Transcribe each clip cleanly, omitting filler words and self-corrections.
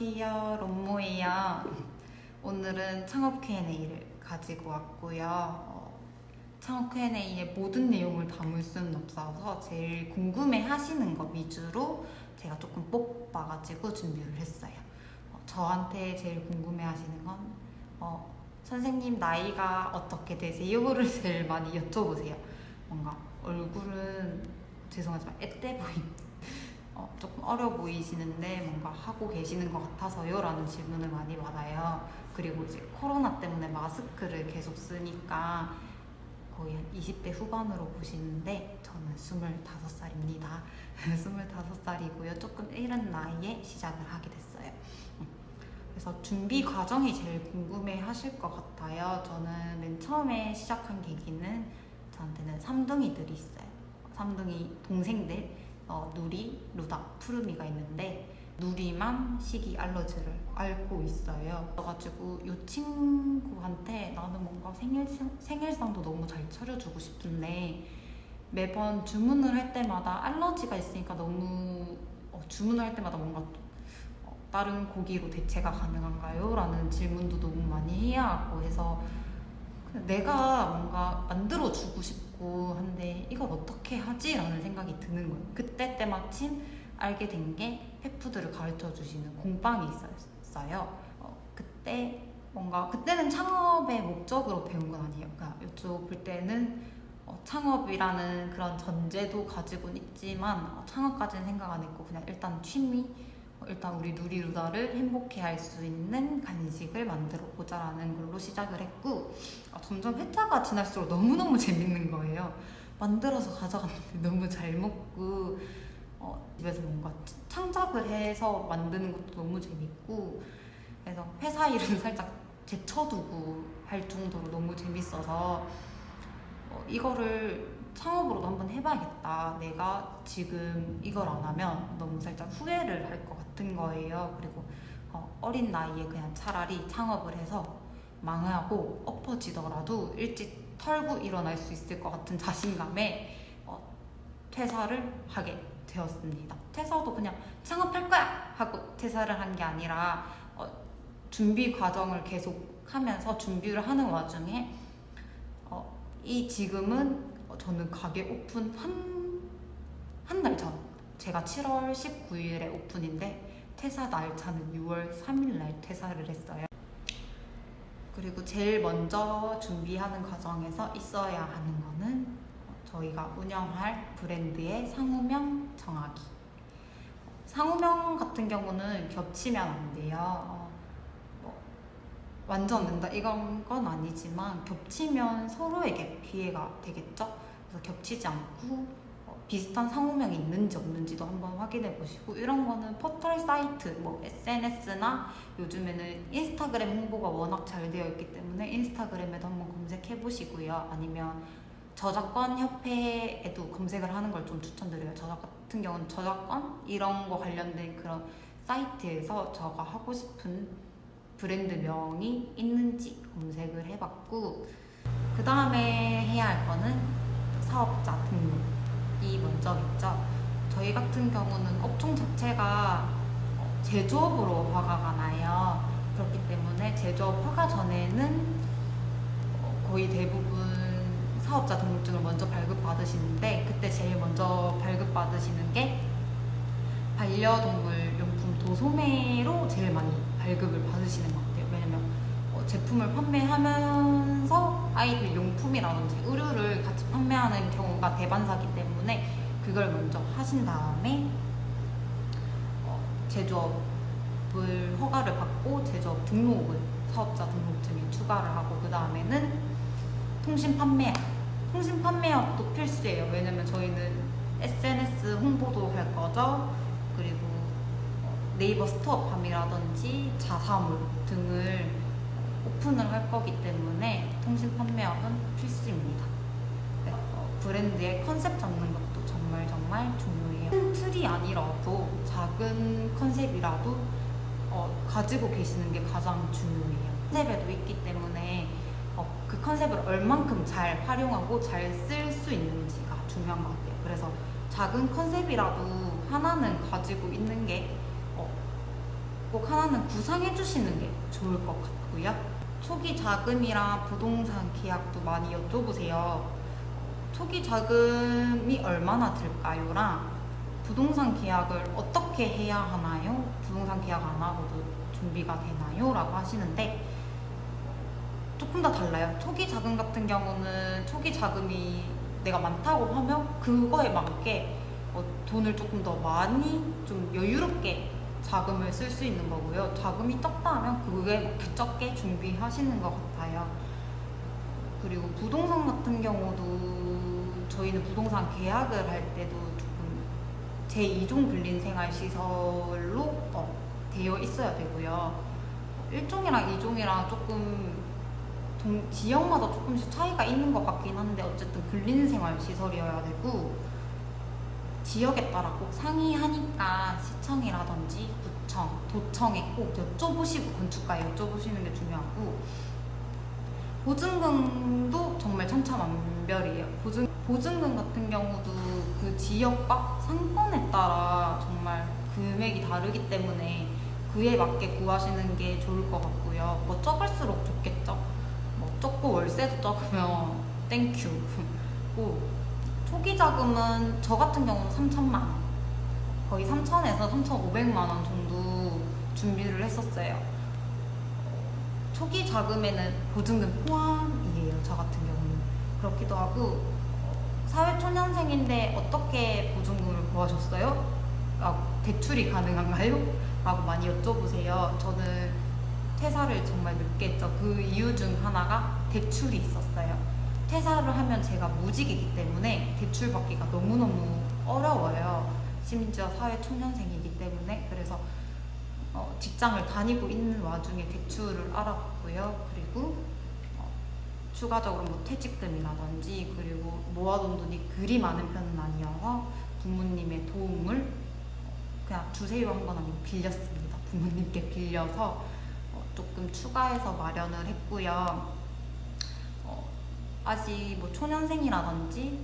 안녕하세요, 롬모예요. 오늘은 창업 Q&A를 가지고 왔고요. 창업 Q&A의 모든 내용을 담을 수는 없어서 제일 궁금해 하시는 거 위주로 제가 조금 뽑아가지고 준비를 했어요. 저한테 제일 궁금해 하시는 건 선생님 나이가 어떻게 되세요?를 제일 많이 여쭤보세요. 뭔가 얼굴은 죄송하지만 앳돼 보입니다. 조금 어려 보이시는데 뭔가 하고 계시는 것 같아서요? 라는 질문을 많이 받아요. 그리고 이제 코로나 때문에 마스크를 계속 쓰니까 거의 한 20대 후반으로 보시는데 저는 25살입니다. 25살이고요. 조금 이른 나이에 시작을 하게 됐어요. 그래서 준비 과정이 제일 궁금해 하실 것 같아요. 저는 맨 처음에 시작한 계기는 저한테는 삼둥이들이 있어요. 삼둥이 동생들. 누리, 루다, 푸르미가 있는데 누리만 식이 알러지를 앓고 있어요. 그래가지고 이 친구한테 나는 뭔가 생일상도 너무 잘 차려주고 싶은데 매번 주문을 할 때마다 알러지가 있으니까 너무 주문을 할 때마다 뭔가 다른 고기로 대체가 가능한가요? 라는 질문도 너무 많이 해야 하고 해서 내가 뭔가 만들어주고 싶고 한데 이걸 어떻게 하지? 라는 생각이 드는 거예요. 그때 때마침 알게 된 게 펫푸드를 가르쳐주시는 공방이 있었어요. 그때 뭔가 그때는 창업의 목적으로 배운 건 아니에요. 그러니까 여쭤볼 때는 창업이라는 그런 전제도 가지고는 있지만 창업까지는 생각 안 했고 그냥 일단 취미 일단 우리 누리루다를 행복해 할 수 있는 간식을 만들어 보자라는 걸로 시작을 했고 점점 회차가 지날수록 너무너무 재밌는 거예요. 만들어서 가져갔는데 너무 잘 먹고 집에서 뭔가 창작을 해서 만드는 것도 너무 재밌고 그래서 회사 일은 살짝 제쳐두고 할 정도로 너무 재밌어서 이거를 창업으로도 한번 해봐야겠다. 내가 지금 이걸 안 하면 너무 살짝 후회를 할 것 같은 거예요. 그리고 어린 나이에 그냥 차라리 창업을 해서 망하고 엎어지더라도 일찍 털고 일어날 수 있을 것 같은 자신감에 퇴사를 하게 되었습니다. 퇴사도 그냥 창업할 거야! 하고 퇴사를 한 게 아니라 준비 과정을 계속 하면서 준비를 하는 와중에 지금은 저는 가게 오픈 한 달 전, 제가 7월 19일에 오픈인데 퇴사 날짜는 6월 3일날 퇴사를 했어요. 그리고 제일 먼저 준비하는 과정에서 있어야 하는 거는 저희가 운영할 브랜드의 상호명 정하기. 상호명 같은 경우는 겹치면 안 돼요. 완전 된다 이건 건 아니지만 겹치면 서로에게 피해가 되겠죠. 그래서 겹치지 않고 비슷한 상호명이 있는지 없는지도 한번 확인해 보시고 이런 거는 포털 사이트, SNS나 요즘에는 인스타그램 홍보가 워낙 잘 되어 있기 때문에 인스타그램에도 한번 검색해 보시고요. 아니면 저작권 협회에도 검색을 하는 걸 좀 추천드려요. 저작 같은 경우는 저작권 이런 거 관련된 그런 사이트에서 저가 하고 싶은 브랜드명이 있는지 검색을 해봤고 그 다음에 해야 할 거는 사업자 등록이 먼저겠죠. 저희 같은 경우는 업종 자체가 제조업으로 허가가 나요. 그렇기 때문에 제조업 허가 전에는 거의 대부분 사업자 등록증을 먼저 발급받으시는데 그때 제일 먼저 발급받으시는 게 반려동물 용품 도소매로 제일 많이 발급을 받으시는 것 같아요. 왜냐면 제품을 판매하면서 아이들 용품이라든지 의류를 같이 판매하는 경우가 대반사기 때문에 그걸 먼저 하신 다음에 제조업을 허가를 받고 제조업 등록을 사업자 등록증에 추가를 하고 그 다음에는 통신 판매업도 필수예요. 왜냐면 저희는 SNS 홍보도 할 거죠. 그리고 네이버 스토어팜이라든지 자사몰 등을 오픈을 할 거기 때문에 통신 판매업은 필수입니다. 브랜드의 컨셉 잡는 것도 정말 중요해요. 큰 틀이 아니라도 작은 컨셉이라도 가지고 계시는 게 가장 중요해요. 컨셉에도 있기 때문에 그 컨셉을 얼만큼 잘 활용하고 잘 쓸 수 있는지가 중요한 것 같아요. 그래서 작은 컨셉이라도 하나는 가지고 있는 게 꼭 하나는 구상해 주시는 게 좋을 것 같고요. 초기 자금이랑 부동산 계약도 많이 여쭤보세요. 초기 자금이 얼마나 들까요?랑 부동산 계약을 어떻게 해야 하나요? 부동산 계약 안 하고도 준비가 되나요? 라고 하시는데 조금 다 달라요. 초기 자금 같은 경우는 초기 자금이 내가 많다고 하면 그거에 맞게 돈을 조금 더 많이 좀 여유롭게 자금을 쓸 수 있는 거고요. 자금이 적다 하면 그게 맞게 적게 준비하시는 것 같아요. 그리고 부동산 같은 경우도 저희는 부동산 계약을 할 때도 조금 제2종 근린생활시설로 되어 있어야 되고요. 1종이랑 2종이랑 조금 지역마다 조금씩 차이가 있는 것 같긴 한데 어쨌든 근린생활시설이어야 되고 지역에 따라 꼭 상이하니까 시청이라든지 구청, 도청에 꼭 여쭤보시고 건축가에 여쭤보시는 게 중요하고 보증금도 정말 천차만별이에요. 보증금 같은 경우도 그 지역과 상권에 따라 정말 금액이 다르기 때문에 그에 맞게 구하시는 게 좋을 것 같고요. 뭐 적을수록 좋겠죠. 뭐 적고 월세도 적으면 땡큐. 초기 자금은 저 같은 경우는 3천만 원, 거의 3천에서 3,500만 원 정도 준비를 했었어요. 초기 자금에는 보증금 포함이에요. 저 같은 경우는 그렇기도 하고 사회초년생인데 어떻게 보증금을 구하셨어요? 대출이 가능한가요? 라고 많이 여쭤보세요. 저는 퇴사를 정말 늦게 했죠. 그 이유 중 하나가 대출이 있었어요. 퇴사를 하면 제가 무직이기 때문에 대출 받기가 너무너무 어려워요. 심지어 사회초년생이기 때문에. 그래서 직장을 다니고 있는 와중에 대출을 알아봤고요. 그리고 추가적으로 뭐 퇴직금이라든지 그리고 모아둔 돈이 그리 많은 편은 아니어서 부모님의 도움을 그냥 주세요 한 건 아니고 빌렸습니다. 부모님께 빌려서 조금 추가해서 마련을 했고요. 아직 뭐 초년생이라든지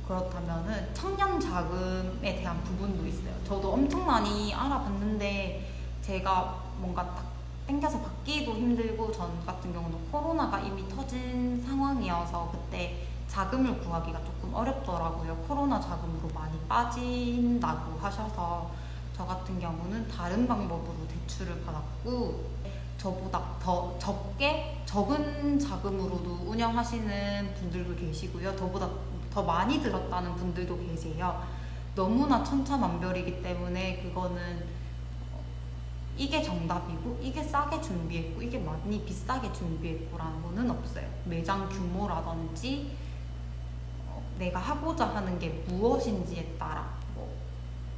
그렇다면은 청년 자금에 대한 부분도 있어요. 저도 엄청 많이 알아봤는데 제가 뭔가 딱 땡겨서 받기도 힘들고 전 같은 경우는 코로나가 이미 터진 상황이어서 그때 자금을 구하기가 조금 어렵더라고요. 코로나 자금으로 많이 빠진다고 하셔서 저 같은 경우는 다른 방법으로 대출을 받았고 저보다 더 적은 자금으로도 운영하시는 분들도 계시고요. 저보다 더 많이 들었다는 분들도 계세요. 너무나 천차만별이기 때문에 그거는 이게 정답이고 이게 싸게 준비했고 이게 많이 비싸게 준비했고라는 거는 없어요. 매장 규모라든지 내가 하고자 하는 게 무엇인지에 따라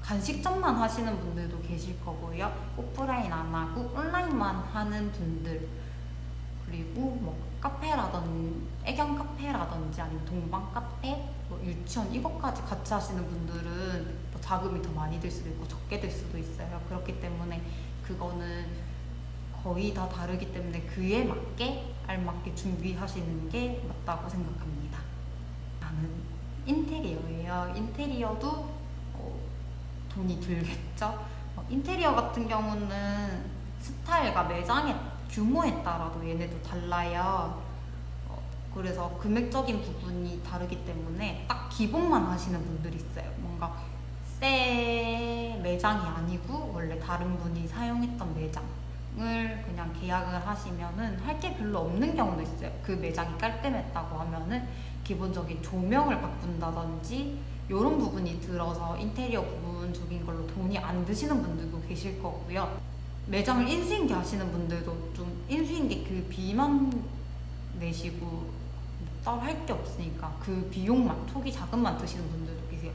간식점만 하시는 분들도 계실 거고요. 오프라인 안 하고 온라인만 하는 분들 그리고 뭐 카페라든지 애견 카페라든지 아니면 동방 카페, 뭐 유치원 이것까지 같이 하시는 분들은 뭐 자금이 더 많이 들 수도 있고 적게 들 수도 있어요. 그렇기 때문에 그거는 거의 다 다르기 때문에 그에 맞게 알맞게 준비하시는 게 맞다고 생각합니다. 나는 인테리어예요. 인테리어도 돈이 들겠죠? 인테리어 같은 경우는 스타일과 매장의 규모에 따라도 얘네도 달라요. 그래서 금액적인 부분이 다르기 때문에 딱 기본만 하시는 분들이 있어요. 뭔가 새 매장이 아니고 원래 다른 분이 사용했던 매장을 그냥 계약을 하시면은 할 게 별로 없는 경우도 있어요. 그 매장이 깔끔했다고 하면은 기본적인 조명을 바꾼다든지 이런 부분이 들어서 인테리어 부분적인 걸로 돈이 안 드시는 분들도 계실 거고요. 매장을 인수인계 하시는 분들도 좀 인수인계 그 비만 내시고 따로 할 게 없으니까 그 비용만 초기 자금만 드시는 분들도 계세요.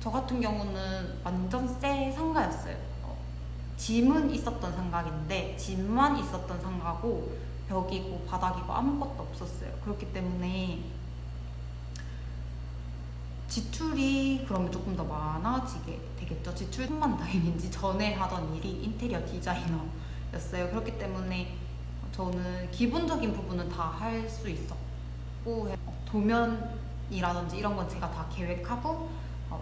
저 같은 경우는 완전 새 상가였어요. 짐은 있었던 상가인데 짐만 있었던 상가고 벽이고 바닥이고 아무것도 없었어요. 그렇기 때문에 지출이 그러면 조금 더 많아지게 되겠죠. 지출뿐만 다행인지 전에 하던 일이 인테리어 디자이너였어요. 그렇기 때문에 저는 기본적인 부분은 다 할 수 있었고 도면이라든지 이런 건 제가 다 계획하고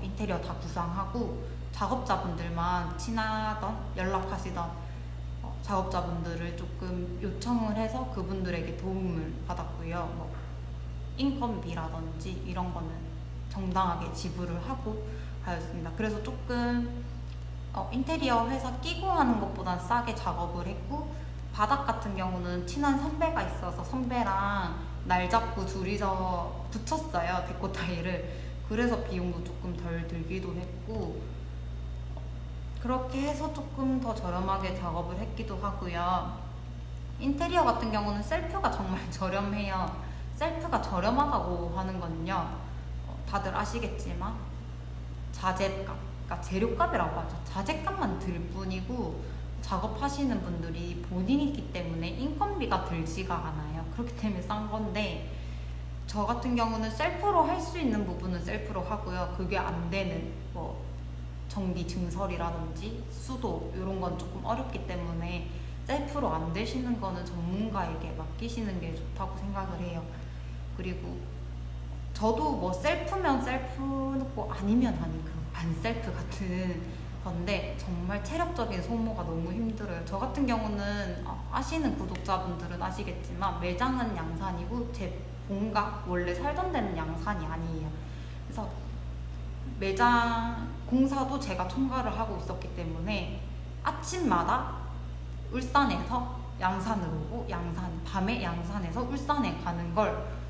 인테리어 다 구상하고 작업자분들만 친하던 연락하시던 자업자분들을 조금 요청을 해서 그분들에게 도움을 받았고요. 뭐 인건비라든지 이런 거는 정당하게 지불을 하고 하였습니다. 그래서 조금 인테리어 회사 끼고 하는 것보단 싸게 작업을 했고, 바닥 같은 경우는 친한 선배가 있어서 선배랑 날 잡고 둘이서 붙였어요, 데코 타일을. 그래서 비용도 조금 덜 들기도 했고, 그렇게 해서 조금 더 저렴하게 작업을 했기도 하고요. 인테리어 같은 경우는 셀프가 정말 저렴해요. 셀프가 저렴하다고 하는 거는요, 다들 아시겠지만 자재값, 그러니까 재료값이라고 하죠. 자재값만 들 뿐이고 작업하시는 분들이 본인이 있기 때문에 인건비가 들지가 않아요. 그렇기 때문에 싼 건데, 저 같은 경우는 셀프로 할 수 있는 부분은 셀프로 하고요. 그게 안 되는 뭐 전기 증설이라든지 수도 이런 건 조금 어렵기 때문에 셀프로 안 되시는 거는 전문가에게 맡기시는 게 좋다고 생각을 해요. 그리고 저도 뭐 셀프면 셀프고 아니면 아닌 안 셀프 같은 건데, 정말 체력적인 소모가 너무 힘들어요. 저 같은 경우는 아시는 구독자분들은 아시겠지만 매장은 양산이고 제 본가 원래 살던 데는 양산이 아니에요. 그래서 매장 공사도 제가 총괄을 하고 있었기 때문에 아침마다 울산에서 양산으로 오고, 밤에 양산에서 울산에 가는 걸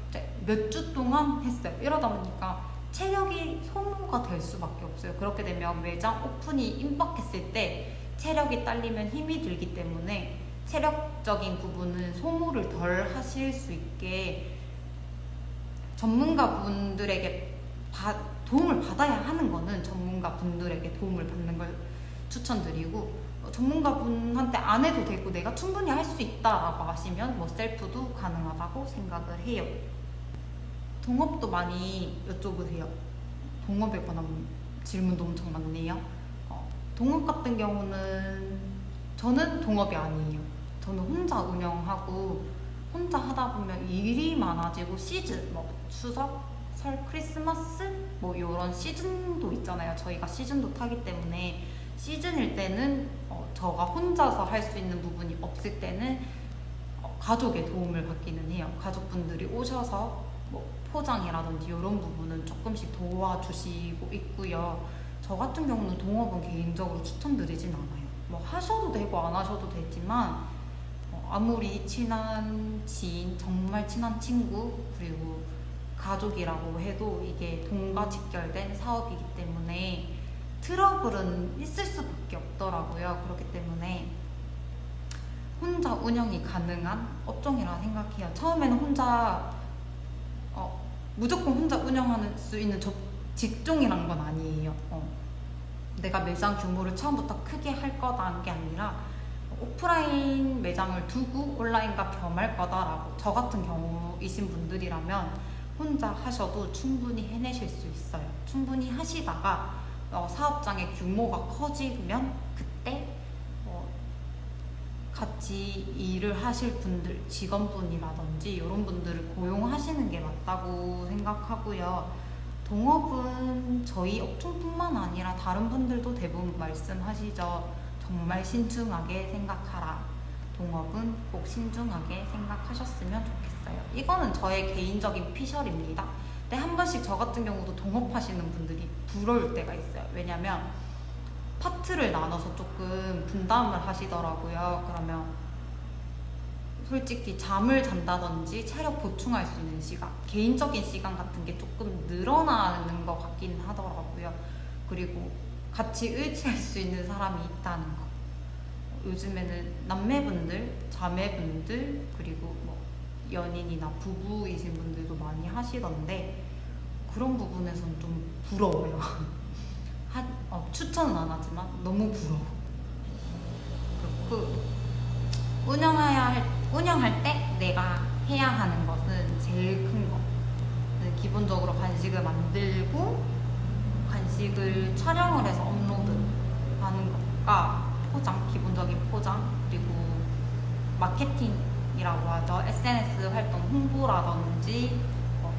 몇 주 동안 했어요. 이러다 보니까 체력이 소모가 될 수밖에 없어요. 그렇게 되면 매장 오픈이 임박했을 때 체력이 딸리면 힘이 들기 때문에 체력적인 부분은 소모를 덜 하실 수 있게 전문가분들에게 도움을 받아야 하는 거는 전문가분들에게 도움을 받는 걸 추천드리고, 전문가분한테 안 해도 되고 내가 충분히 할 수 있다라고 하시면 뭐 셀프도 가능하다고 생각을 해요. 동업도 많이 여쭤보세요. 동업에 관한 질문도 엄청 많네요. 동업 같은 경우는 저는 동업이 아니에요. 저는 혼자 운영하고, 혼자 하다 보면 일이 많아지고 시즌, 뭐 추석, 설, 크리스마스 뭐 이런 시즌도 있잖아요. 저희가 시즌도 타기 때문에 시즌일 때는 저가 혼자서 할 수 있는 부분이 없을 때는 가족의 도움을 받기는 해요. 가족분들이 오셔서 뭐 포장이라든지 이런 부분은 조금씩 도와주시고 있고요. 저 같은 경우는 동업은 개인적으로 추천드리진 않아요. 뭐 하셔도 되고 안 하셔도 되지만 아무리 친한 지인, 정말 친한 친구, 그리고 가족이라고 해도 이게 돈과 직결된 사업이기 때문에 트러블은 있을 수밖에 없더라고요. 그렇기 때문에 혼자 운영이 가능한 업종이라 생각해요. 처음에는 무조건 혼자 운영할 수 있는 직종이란 건 아니에요. 내가 매장 규모를 처음부터 크게 할 거다는 게 아니라 오프라인 매장을 두고 온라인과 겸할 거다라고, 저 같은 경우이신 분들이라면 혼자 하셔도 충분히 해내실 수 있어요. 충분히 하시다가 사업장의 규모가 커지면 그때 같이 일을 하실 분들, 직원분이라든지 이런 분들을 고용하시는 게 맞다고 생각하고요. 동업은 저희 업종뿐만 아니라 다른 분들도 대부분 말씀하시죠. 정말 신중하게 생각하라. 동업은 꼭 신중하게 생각하셨으면 좋겠어요. 이거는 저의 개인적인 피셜입니다. 근데 한 번씩 저 같은 경우도 동업하시는 분들이 부러울 때가 있어요. 왜냐면 파트를 나눠서 조금 분담을 하시더라고요. 그러면 솔직히 잠을 잔다든지 체력 보충할 수 있는 시간, 개인적인 시간 같은 게 조금 늘어나는 것 같긴 하더라고요. 그리고 같이 의지할 수 있는 사람이 있다는 거. 요즘에는 남매분들, 자매분들, 그리고 뭐 연인이나 부부이신 분들도 많이 하시던데 그런 부분에서는 좀 부러워요. 추천은 안 하지만 너무 부러워. 그렇고 운영할 때 내가 해야 하는 것은 제일 큰 거. 기본적으로 간식을 만들고 간식을 촬영을 해서 업로드하는 것과 포장, 기본적인 포장, 그리고 마케팅이라고 하죠. SNS 활동 홍보라든지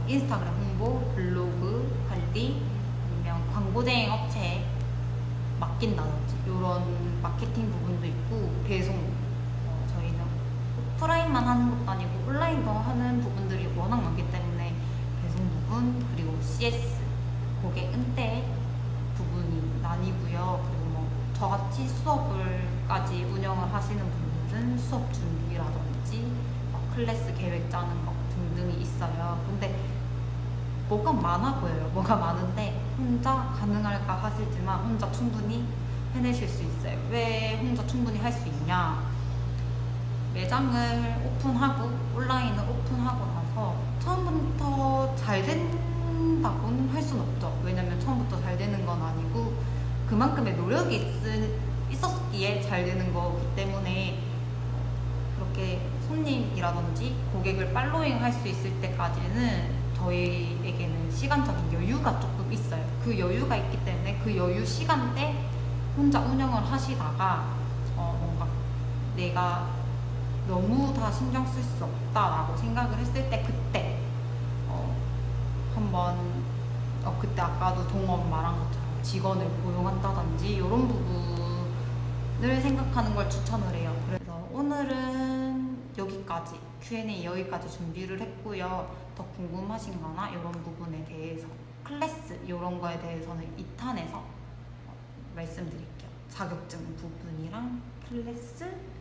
인스타그램 홍보, 블로그 관리, 아니면 광고 대행 업체에 맡긴다든지 이런 마케팅 부분도 있고 배송 오프라인만 하는 것도 아니고 온라인도 하는 부분들이 워낙 많기 때문에 배송 부분 그리고 CS 고객 응대 부분이 나뉘고요. 그리고 뭐 저같이 수업을까지 운영을 하시는 분들은 수업 준비라든지 클래스 계획 짜는 거 등등이 있어요. 근데 뭐가 많아 보여요. 뭐가 많은데 혼자 가능할까 하시지만 혼자 충분히 해내실 수 있어요. 왜 혼자 충분히 할 수 있냐? 매장을 오픈하고 온라인을 오픈하고 나서 처음부터 잘 된다고는 할 수는 없죠. 왜냐면 처음부터 잘 되는 건 아니고 그만큼의 노력이 있었기에 잘 되는 거기 때문에 그렇게 손님이라든지 고객을 팔로잉 할 수 있을 때까지는 저희에게는 시간적인 여유가 조금 있어요. 그 여유가 있기 때문에 그 여유 시간대 혼자 운영을 하시다가 뭔가 내가 너무 다 신경 쓸 수 없다라고 생각을 했을 때 그때 한번 그때 아까도 동원 말한 것처럼 직원을 고용한다든지 이런 부분을 생각하는 걸 추천을 해요. 그래서 오늘은 여기까지 Q&A 여기까지 준비를 했고요. 더 궁금하신 거나 이런 부분에 대해서 클래스 이런 거에 대해서는 2탄에서 말씀드릴게요. 자격증 부분이랑 클래스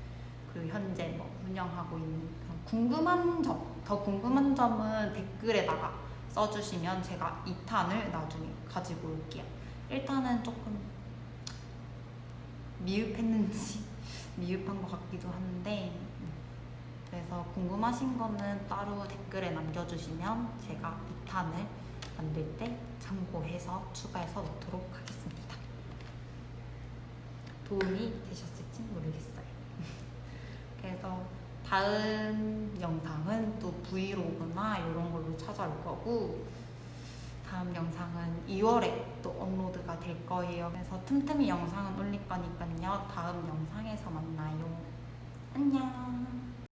그리고 현재 뭐 운영하고 있는 궁금한 점, 더 궁금한 점은 댓글에다가 써주시면 제가 2탄을 나중에 가지고 올게요. 1탄은 조금 미흡했는지 미흡한 것 같기도 한데 그래서 궁금하신 거는 따로 댓글에 남겨주시면 제가 2탄을 만들 때 참고해서 추가해서 넣도록 하겠습니다. 도움이 되셨을지 모르겠어요. 그래서 다음 영상은 또 브이로그나 이런 걸로 찾아올 거고 다음 영상은 2월에 또 업로드가 될 거예요. 그래서 틈틈이 영상은 올릴 거니까요. 다음 영상에서 만나요. 안녕.